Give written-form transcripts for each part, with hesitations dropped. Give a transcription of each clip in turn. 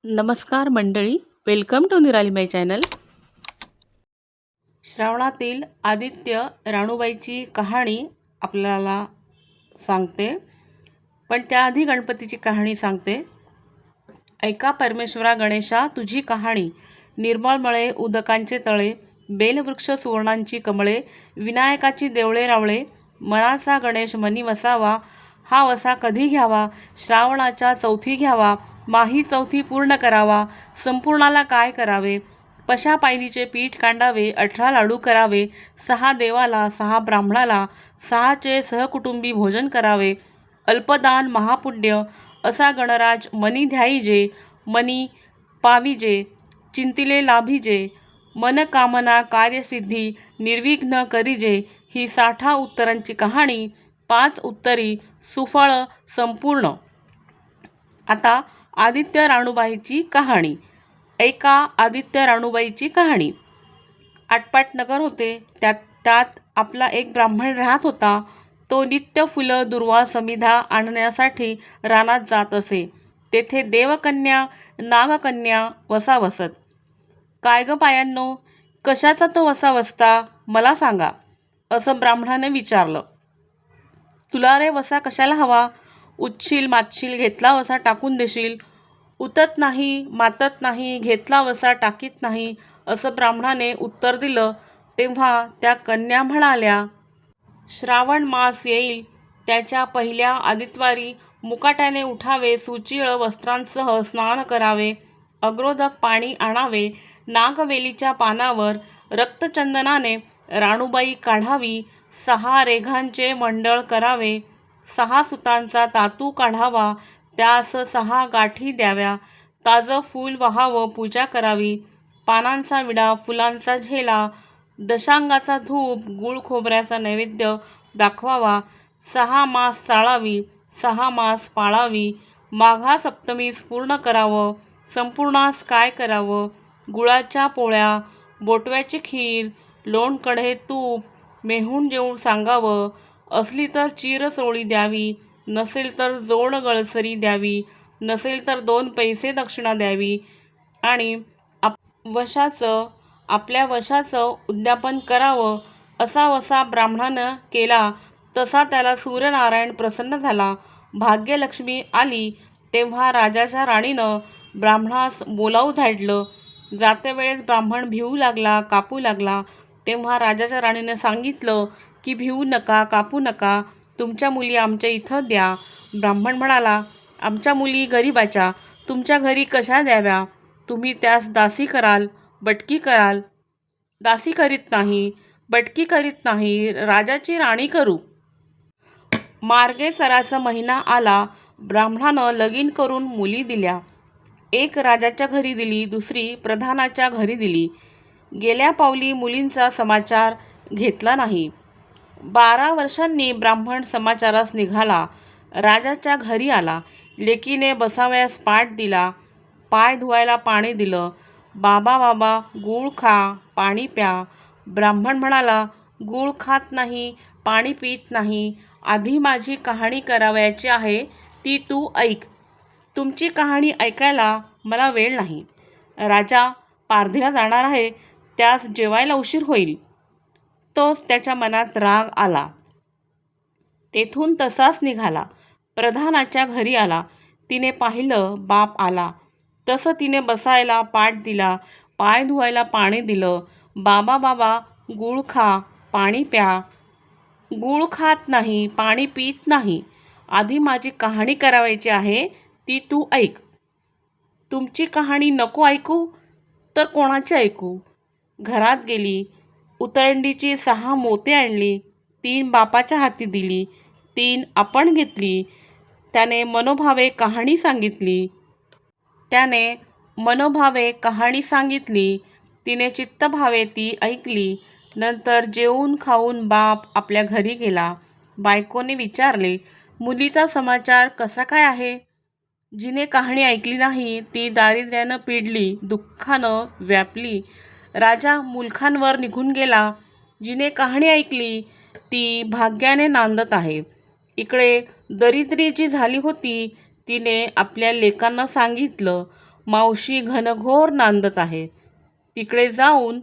नमस्कार मंडळी, welcome to निराली माय चॅनल. श्रावणातील आदित्य राणूबाईची कहाणी आपल्याला सांगते, पण त्याआधी गणपतीची कहाणी सांगते. ऐका परमेश्वरा गणेशा तुझी कहाणी, निर्मळमळे उदकांचे तळे, बेलवृक्ष सुवर्णांची कमळे, विनायकाची देवळे रावळे, मनाचा गणेश मनी वसावा, हा वसा कधी घ्यावा, श्रावणाच्या चौथी घ्यावा, माही चौथी पूर्ण करावा, संपूर्णाला काय करावे, पशा पायलीचे पीठ कांडावे, 18 लाडू करावे, 6 देवाला 6 ब्राह्मणाला, 6चे सहकुटुंबी भोजन करावे, अल्पदान महापुण्य असा गणराज मनी ध्याईजे, मनी पाविजे, चिंतिले लाभिजे, मनकामना कार्यसिद्धी निर्विघ्न करिजे. ही 60 उत्तरांची कहाणी, 5 उत्तरी सुफळ संपूर्ण. आता आदित्य राणूबाईची कहाणी. ऐका आदित्य राणूबाईची कहाणी. आटपाट नगर होते. त्यात आपला एक ब्राह्मण राहत होता. तो नित्य फुलं दुर्वा समिधा आणण्यासाठी रानात जात असे. तेथे देवकन्या नागकन्या वसा वसत. काय ग पायांनो, कशाचा तो वसा वसता मला सांगा, असं ब्राह्मणाने विचारलं. तुला रे वसा कशाला हवा? उठशील मातशील, घेतला वसा टाकून देशील. उतत नाही मातत नाही, घेतला वसा टाकीत नाही, असं ब्राह्मणाने उत्तर दिलं. तेव्हा त्या कन्या म्हणाल्या, श्रावण मास येईल त्याच्या पहिल्या आदित्यवारी मुकाट्याने उठावे, सुचिळ वस्त्रांसह स्नान करावे, अग्रोदक पाणी आणावे, नागवेलीच्या पानावर रक्तचंदनाने राणूबाई काढावी, 6 रेघांचे मंडळ करावे, 6 सुतांचा तातू काढावा, त्यास 6 गाठी द्याव्या, ताजं फूल वाहावं, पूजा करावी, पानांचा विडा, फुलांचा झेला, दशांगाचा धूप, गूळ खोबऱ्याचा नैवेद्य दाखवावा, 6 मास चाळावी, 6 मास पाळावी, माघा सप्तमीस पूर्ण करावं. संपूर्णास काय करावं? गुळाच्या पोळ्या, बोटव्याची खीर, लोणकढे तूप, मेहून जेवून सांगावं. असली तर चिरसोळी द्यावी, नसेल तर जोड गळसरी द्यावी, नसेल तर 2 पैसे दक्षिणा द्यावी, आणि आपल्या वशाचं उद्यापन करावं. असा वसा ब्राह्मणानं केला तसा त्याला सूर्यनारायण प्रसन्न झाला. भाग्यलक्ष्मी आली तेव्हा राजाच्या राणीनं ब्राह्मणास बोलावू धाडलं. जातेवेळेस ब्राह्मण भिवू लागला, कापू लागला. तेव्हा राजाच्या राणीनं सांगितलं की भिवू नका, कापू नका, तुमच्या मुली आमच्या इथं द्या. ब्राह्मण म्हणाला, आमच्या मुली गरिबाच्या, तुमच्या घरी कशा द्याव्या? तुम्ही त्यास दासी कराल, बटकी कराल. दासी करीत नाही, बटकी करीत नाही, राजाची राणी करू. मार्गे सराचा महिना आला. ब्राह्मणानं लगीन करून मुली दिल्या. एक राजाच्या घरी दिली, दुसरी प्रधानाच्या घरी दिली. गेल्या पावली मुलींचा समाचार घेतला नाही. 12 वर्षांनी ब्राह्मण समाचारास निघाला. राजाच्या घरी आला. लेकीने बसावयास पाट दिला, पाय धुवायला पाणी दिलं. बाबा बाबा, गूळ खा, पाणी प्या. ब्राह्मण म्हणाला, गूळ खात नाही, पाणी पित नाही. आधी माझी कहाणी करावयाची आहे, ती तू ऐक. तुमची कहाणी ऐकायला मला वेळ नाही. राजा पारधीला जाणार आहे, त्यास जेवायला उशीर होईल. तोच त्याच्या मनात राग आला. तेथून तसाच निघाला. प्रधानाच्या घरी आला. तिने पाहिलं, बाप आला. तसं तिने बसायला पाट दिला, पाय धुवायला पाणी दिलं. बाबा बाबा, गूळ खा, पाणी प्या. गूळ खात नाही, पाणी पित नाही. आधी माझी कहाणी करावयाची आहे, ती तू ऐक. तुमची कहाणी नको ऐकू तर कोणाची ऐकू? घरात गेली. उतरंडीची 6 मोते आणली. 3 बापाच्या हाती दिली, 3 आपण घेतली. त्याने मनोभावे कहाणी सांगितली. तिने चित्तभावे ती ऐकली. नंतर जेवून खाऊन बाप आपल्या घरी गेला. बायकोने विचारले, मुलीचा समाचार कसा काय आहे? जिने कहाणी ऐकली नाही ती दारिद्र्यानं पिडली, दुःखानं व्यापली. राजा मुलखांवर निघून गेला. जिने कहाणी ऐकली ती भाग्याने नांदत आहे. इकडे दरिद्री जी झाली होती तिने आपल्या लेकांना सांगितलं, मावशी घनघोर नांदत आहे. तिकडे जाऊन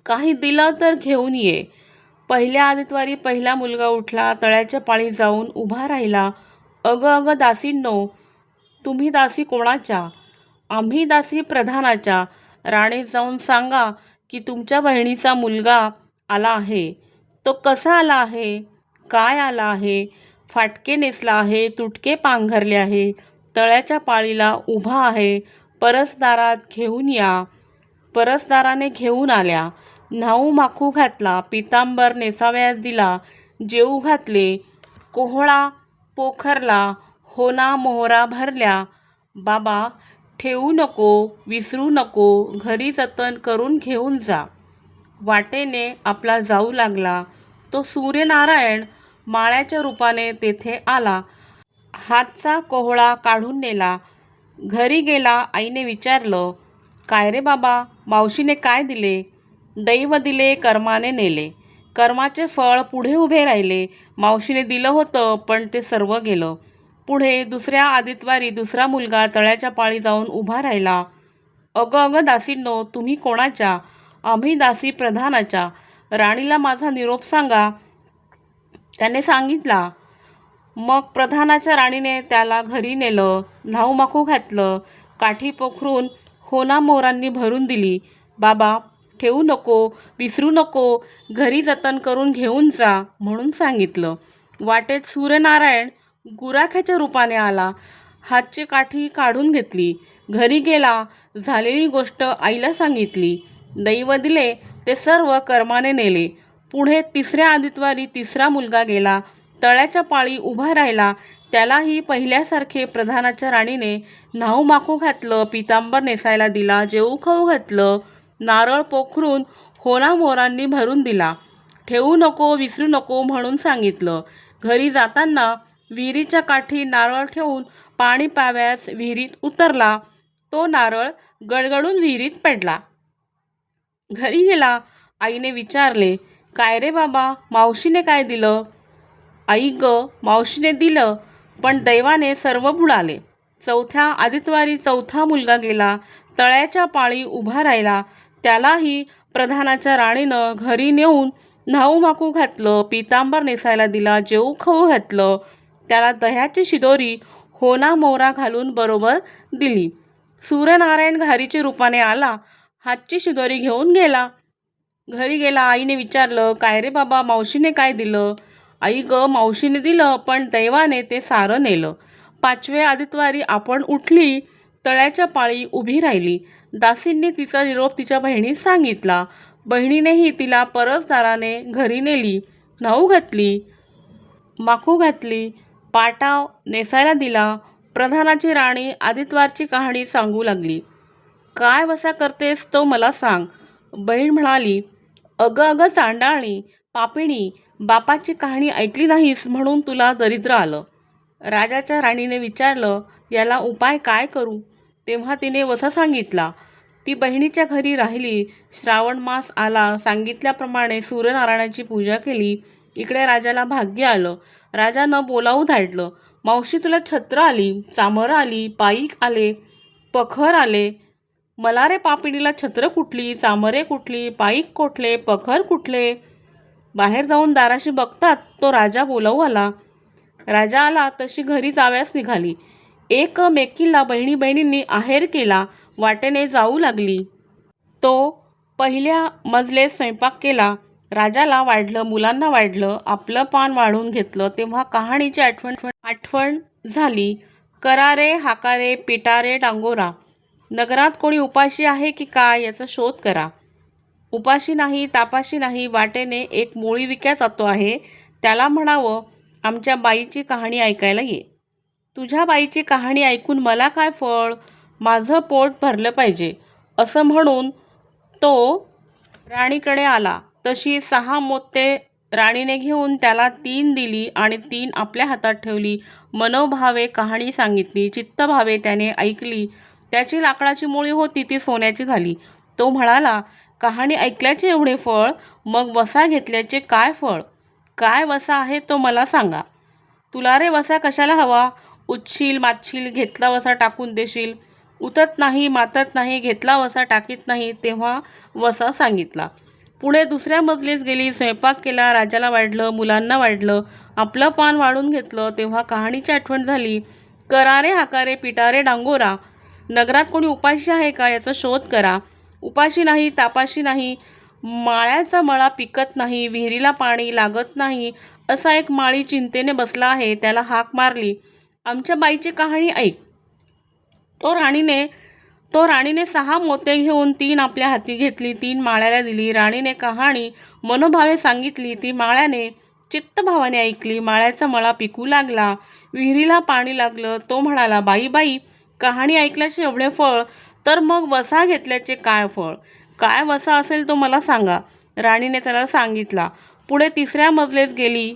काही दिलं तर घेऊन ये. पहिल्या आदितवारी पहिला मुलगा उठला, तळ्याच्या पाळी जाऊन उभा राहिला. अगं अगं दासींनो, तुम्ही दासी कोणाच्या? आम्ही दासी प्रधानाच्या. राणीत जाऊन सांगा की तुमच्या बहिणीचा मुलगा आला आहे. तो कसा आला आहे? काय आला आहे? फाटके नेसला आहे, तुटके पांघरले आहे, तळ्याच्या पाळीला उभा आहे. परसदारात घेऊन या. परसदाराने घेऊन आल्या. न्हाऊ माखू घातला, पितांबर नेसावयास दिला, जेऊ घातले, कोहळा पोखरला, होना मोहरा भरल्या. बाबा, ठेवू नको, विसरू नको, घरी जतन करून घेऊन जा. वाटेने आपला जाऊ लागला. तो सूर्यनारायण माळ्याच्या रूपाने तेथे आला. हातचा कोहळा काढून नेला. घरी गेला. आईने विचारलं, काय रे बाबा, मावशीने काय दिले? दैव दिले, कर्माने नेले. कर्माचे फळ पुढे उभे राहिले. मावशीने दिलं होतं, पण ते सर्व गेलं. पुढे दुसऱ्या आदितवारी दुसरा मुलगा तळ्याच्या पाळी जाऊन उभा राहिला. अगं अगं दासींनो, तुम्ही कोणाच्या? आम्ही दासी प्रधानाच्या. राणीला माझा निरोप सांगा. त्याने सांगितला. मग प्रधानाच्या राणीने त्याला घरी नेलं, न्हाऊ माखू घातलं, काठी पोखरून होना मोहरांनी भरून दिली. बाबा, ठेवू नको, विसरू नको, घरी जतन करून घेऊन जा म्हणून सांगितलं. वाटेत सूर्यनारायण गुराख्याच्या रूपाने आला. हातची काठी काढून घेतली. घरी गेला. झालेली गोष्ट आईला सांगितली. दैव दिले, ते सर्व कर्माने नेले. पुढे तिसऱ्या आदितवारी तिसरा मुलगा गेला. तळ्याच्या पाळी उभा राहिला. त्यालाही पहिल्यासारखे प्रधानाच्या राणीने न्हाऊ माखू घातलं, पितांबर नेसायला दिला, जेऊ खाऊ घातलं, नारळ पोखरून होना मोहरांनी भरून दिला. ठेवू नको, विसरू नको म्हणून सांगितलं. घरी जाताना विहिरीच्या काठी नारळ ठेवून पाणी प्याव्यास विहिरीत उतरला. तो नारळ गडगडून विहिरीत पडला. घरी गेला. आईने विचारले, काय रे बाबा, मावशीने काय दिलं? आई ग, मावशीने दिलं, पण दैवाने सर्व बुडाले. चौथ्या आदितवारी चौथा मुलगा गेला. तळ्याच्या पाळी उभा राहिला. त्यालाही प्रधानाच्या राणीनं घरी नेऊन न्हाऊ माखू घातलं, पितांबर नेसायला दिला, जेऊ खाऊ घातलं. त्याला दह्याची शिदोरी होना मोहरा घालून बरोबर दिली. सूर्यनारायण घारीच्या रूपाने आला. हातची शिदोरी घेऊन गेला. घरी गेला. आईने विचारलं, काय रे बाबा, मावशीने काय दिलं? आई ग, मावशीने दिलं, पण दैवाने ते सारं नेलं. पाचव्या आदितवारी आपण उठली. तळ्याच्या पाळी उभी राहिली. दासींनी तिचा निरोप तिच्या बहिणीस सांगितला. बहिणीनेही तिला परसदाराने घरी नेली. न्हाऊ घातली, माखू घातली, पाटाव नेसायला दिला. प्रधानाची राणी आदितवारची कहाणी सांगू लागली. काय वसा करतेस तो मला सांग. बहीण म्हणाली, अगं अगं चांडाळणी, पापिणी, बापाची कहाणी ऐकली नाहीस म्हणून तुला दरिद्र आलं. राजाच्या राणीने विचारलं, याला उपाय काय करू? तेव्हा तिने वसा सांगितला. ती बहिणीच्या घरी राहिली. श्रावण मास आला. सांगितल्याप्रमाणे सूर्यनारायणाची पूजा केली. इकडे राजाला भाग्य आलं. राजानं बोलावून धाडलं. मावशी, तुला छत्र आली, चामरं आली, पाईक आले, पखर आले. मला रे पापिणीला छत्र कुठली, चामरे कुठली, पाईक कुठले, पखर कुठले? बाहेर जाऊन दाराशी बघतात तो राजा बोलावू आला. राजा आला तशी घरी जाव्यास निघाली. एकमेकीला बहिणी बहिणींनी आहेर केला. वाटेने जाऊ लागली. तो पहिल्या मजले स्वयंपाक केला. राजाला वाढलं, मुलांना वाढलं, आपलं पान वाढून घेतलं. तेव्हा कहाणीची आठवण झाली. करारे हाकारे पिटारे डांगोरा. नगरात कोणी उपाशी आहे की काय याचा शोध करा. उपाशी नाही, तापाशी नाही, वाटेने एक मोळी विक्या जातो आहे. त्याला म्हणावं, आमच्या बाईची कहाणी ऐकायला ये. तुझ्या बाईची कहाणी ऐकून मला काय फळ, माझं पोट भरलं पाहिजे असं म्हणून तो राणीकडे आला. तशी 6 मोत्ते राणीने घेऊन त्याला 3 दिली आणि 3 आपल्या हातात ठेवली. मनोभावे कहाणी सांगितली. चित्तभावे त्याने ऐकली. त्याची लाकडाची मोळी होती ती सोन्याची झाली. तो म्हणाला, कहाणी ऐकल्याचे एवढे फळ, मग वसा घेतल्याचे काय फळ? काय वसा आहे तो मला सांगा. तुला रे वसा कशाला हवा? उठशील, मातशील, घेतला वसा टाकून देशील. उतत नाही मातत नाही, घेतला वसा टाकीत नाही, तेव्हा वसा सांगितला. पुढे दुसऱ्या मजलीस गेली, स्वयंपाक केला, राजाला वाढलं, मुलांना वाढलं, आपलं पान वाढून घेतलं, तेव्हा कहाणीची आठवण झाली. करारे हाकारे पिटारे डांगोरा, नगरात कोणी उपाशी आहे का याचा शोध करा. उपाशी नाही तापाशी नाही, माळ्याचा मळा पिकत नाही, विहिरीला पाणी लागत नाही, असा एक माळी चिंतेने बसला आहे, त्याला हाक मारली. आमच्या बाईची कहाणी ऐक. तो राणीने 6 मोते घेऊन 3 आपल्या हाती घेतली, 3 माळ्याला दिली. राणीने कहाणी मनोभावे सांगितली, ती माळ्याने चित्तभावाने ऐकली. माळ्याचा मळा पिकू लागला, विहिरीला पाणी लागलं. तो म्हणाला, बाई बाई, कहाणी ऐकल्याचे एवढे फळ, तर मग वसा घेतल्याचे काय फळ? काय वसा असेल तो मला सांगा. राणीने त्याला सांगितला. पुढे तिसऱ्या मजलेस गेली,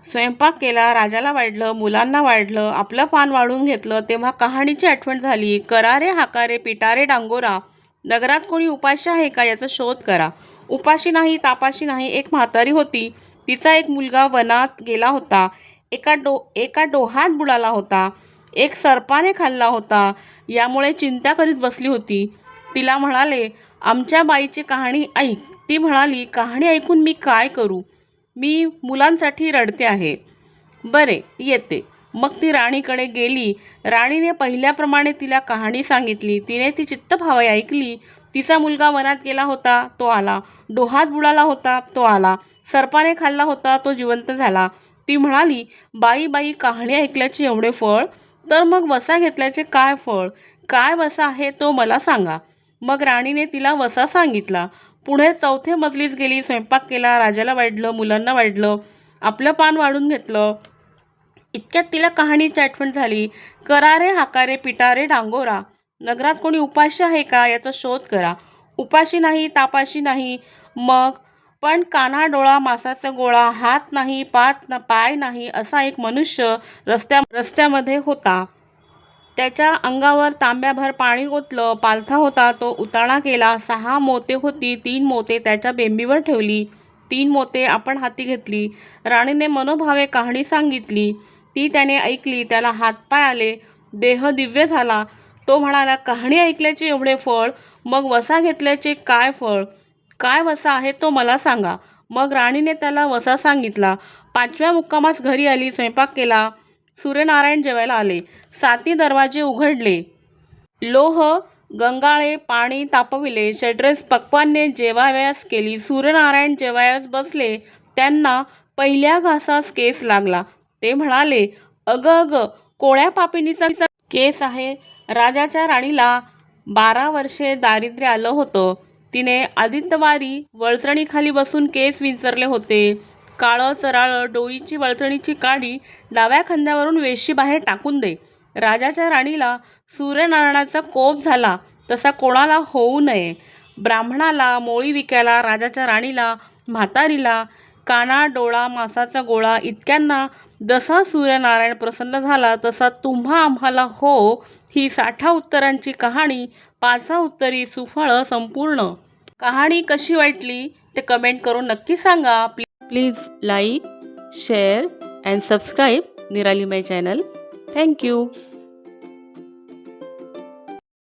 स्वयंपाक केला, राजाला वाढलं, मुलांना वाढलं, आपलं पान वाढून घेतलं, तेव्हा कहाणीची आठवण झाली. करारे हाकारे पिटारे डांगोरा, नगरात कोणी उपाशी आहे का याचा शोध करा. उपाशी नाही तापाशी नाही, एक म्हातारी होती. तिचा एक मुलगा वनात गेला होता. एका डोहात बुडाला होता. एक सर्पाने खाल्ला होता. यामुळे चिंता करीत बसली होती. तिला म्हणाले, आमच्या बाईची कहाणी ऐक. ती म्हणाली, कहाणी ऐकून मी काय करू? मी मुलांसाठी रडते आहे. बरे, येते. मग ती राणीकडे गेली. राणीने पहिल्याप्रमाणे तिला कहाणी सांगितली. तिने ती चित्तभावे ऐकली. तिचा मुलगा वनात गेला होता, तो आला. डोहात बुडाला होता, तो आला. सर्पाने खाल्ला होता, तो जिवंत झाला. ती म्हणाली, बाई बाई, कहाणी ऐकल्याचे एवढे फळ, तर मग वसा घेतल्याचे काय फळ? काय वसा आहे तो मला सांगा. मग राणीने तिला वसा सांगितला. पुढे चौथे मजलीस गेली, स्वयंपाक केला, राजाला वाढलं, मुलांना वाढलं, आपलं पान वाढून घेतलं. इतक्यात तिला कहाणीची आठवण झाली. करारे हाकारे पिटारे डांगोरा, नगरात कोणी उपाशी आहे का याचा शोध करा. उपाशी नाही तापाशी नाही, मग पण काना डोळा मासाचा गोळा, हात नाही पाय नाही, असा एक मनुष्य रस्त्यामध्ये होता. त्याच्या अंगावर तांब्याभर पाणी ओतलं. पालथा होता, तो उताळा केला. 6 मोते होती, 3 मोते त्याच्या बेंबीवर ठेवली, 3 मोते आपण हाती घेतली. राणीने मनोभावे कहाणी सांगितली. ती त्याने ऐकली. त्याला हातपाय आले, देह दिव्य झाला. तो म्हणाला, कहाणी ऐकल्याचे एवढे फळ, मग वसा घेतल्याचे काय फळ? काय वसा आहे तो मला सांगा. मग राणीने त्याला वसा सांगितला. 5व्या मुक्कामास घरी आली, स्वयंपाक केला. सूर्यनारायण जेवायला आले. 7 दरवाजे उघडले. लोह गंगाळे पाणी तापविले. षड्रस पक्वान्ने जेवावयास केली. सूर्यनारायण जेवायस बसले. त्यांना पहिल्या घासास केस लागला. ते म्हणाले, अग अग, कोण्या पापिनीचा केस आहे? राजाच्या राणीला 12 वर्षे दारिद्र्य आलं होतं. तिने आदित्यवारी वळचणीखाली बसून केस विंचरले होते. काळं चराळं डोईची वळचणीची काडी डाव्या खांद्यावरून वेशी बाहेर टाकून दे. राजाच्या राणीला सूर्यनारायणाचा कोप झाला, तसा कोणाला होऊ नये. ब्राह्मणाला, मोळी विकायला, राजाच्या राणीला, म्हातारीला, काना डोळा मासाचा गोळा इतक्यांना जसा सूर्यनारायण प्रसन्न झाला, तसा तुम्हा आम्हाला हो. ही 60 उत्तरांची कहाणी 5 उत्तरी सुफळ संपूर्ण. कहाणी कशी वाटली ते कमेंट करून नक्की सांगा. Please like, share and subscribe निराली माय चॅनल. थँक्यू.